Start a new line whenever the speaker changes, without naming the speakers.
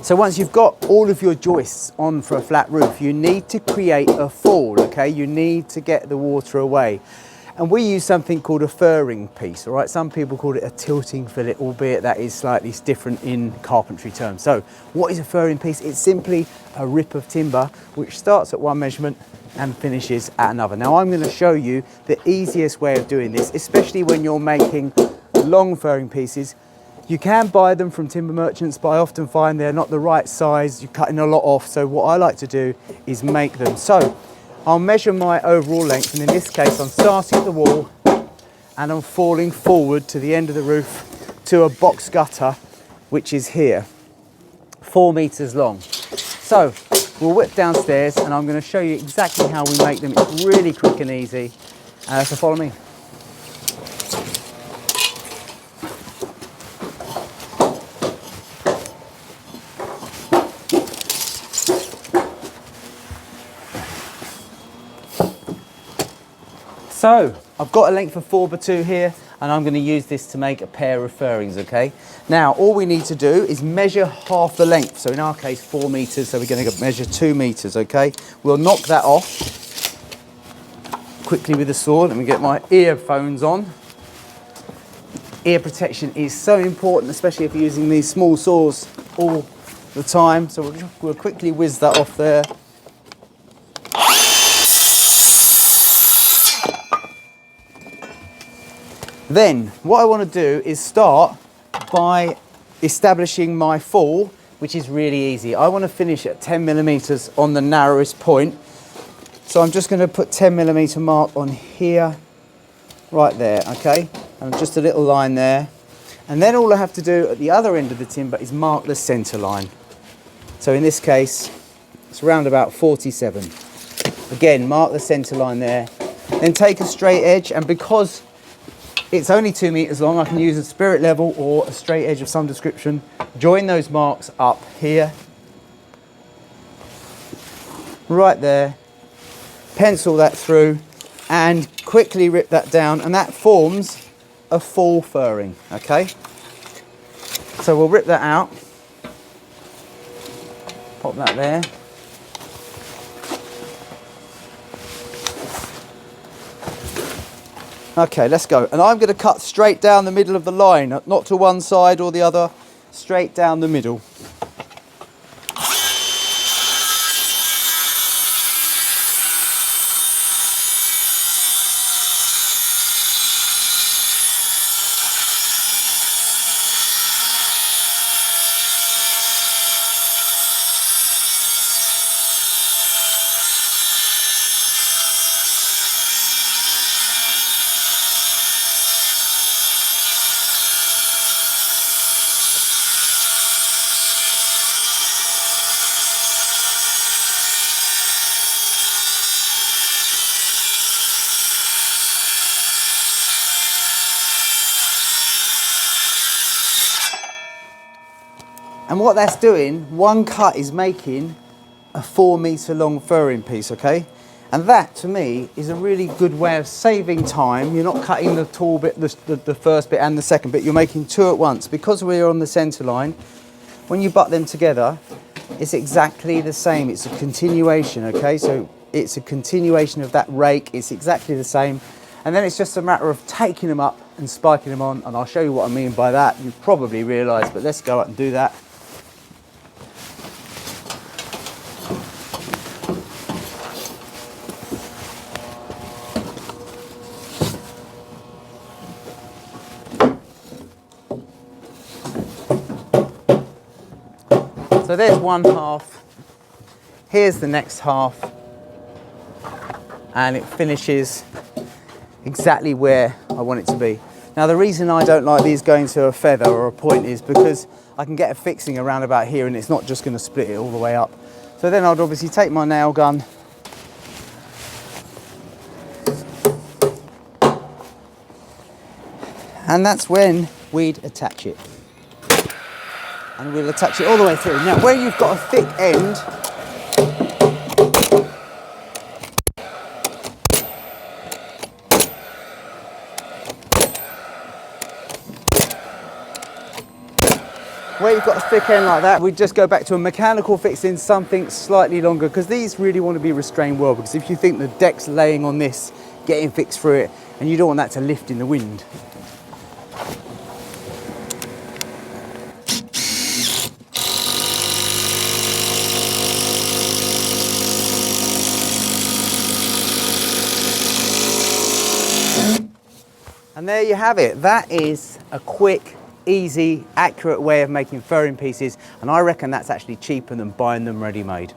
So once you've got all of your joists on for a flat roof, you need to create a fall, okay? You need to get the water away. And we use something called a firring piece, all right? Some people call it a tilting fillet, albeit that is slightly different in carpentry terms. So what is a firring piece? It's simply a rip of timber which starts at one measurement and finishes at another. Now I'm going to show you the easiest way of doing this, especially when you're making long firring pieces. You can buy them from timber merchants, but I often find they're not the right size. You're cutting a lot off. So what I like to do is make them. So I'll measure my overall length, and in this case I'm starting at the wall and I'm falling forward to the end of the roof to a box gutter which is here, 4 meters long. So we'll whip downstairs and I'm going to show you exactly how we make them. It's really quick and easy, so follow me. So I've got a length of 4x2 here, and I'm going to use this to make a pair of firrings, okay? Now all we need to do is measure half the length. So in our case 4 meters, so we're going to measure 2 meters, okay? We'll knock that off quickly with the saw. Let me get my earphones on. Ear protection is so important, especially if you're using these small saws all the time. So we'll quickly whiz that off there. Then what I want to do is start by establishing my fall, which is really easy. I want to finish at 10 millimeters on the narrowest point. So I'm just going to put 10 millimeter mark on here, right there, okay? And just a little line there. And then all I have to do at the other end of the timber is mark the center line. So in this case, it's around about 47. Again, mark the center line there. Then take a straight edge, and because it's only 2 meters long, I can use a spirit level or a straight edge of some description. Join those marks up here, right there, pencil that through and quickly rip that down, and that forms a fall firring, okay? So we'll rip that out, pop that there. Okay, let's go. And I'm going to cut straight down the middle of the line, not to one side or the other, straight down the middle. And what that's doing, one cut is making a 4 meter long firring piece, okay? And that, to me, is a really good way of saving time. You're not cutting the tall bit, the first bit and the second bit. You're making two at once. Because we're on the center line, when you butt them together, it's exactly the same. It's a continuation, okay? So it's a continuation of that rake. It's exactly the same. And then it's just a matter of taking them up and spiking them on. And I'll show you what I mean by that. You've probably realized, but let's go out and do that. So there's one half, here's the next half, and it finishes exactly where I want it to be. Now the reason I don't like these going to a feather or a point is because I can get a fixing around about here and it's not just going to split it all the way up. So then I'd obviously take my nail gun and that's when we'd attach it. And we'll attach it all the way through. Now, where you've got a thick end, Where you've got a thick end like that, we just go back to a mechanical fixing, something slightly longer, because these really want to be restrained well, because if you think the deck's laying on this, getting fixed through it, and you don't want that to lift in the wind. And there you have it. That is a quick, easy, accurate way of making furring pieces, and I reckon that's actually cheaper than buying them ready-made.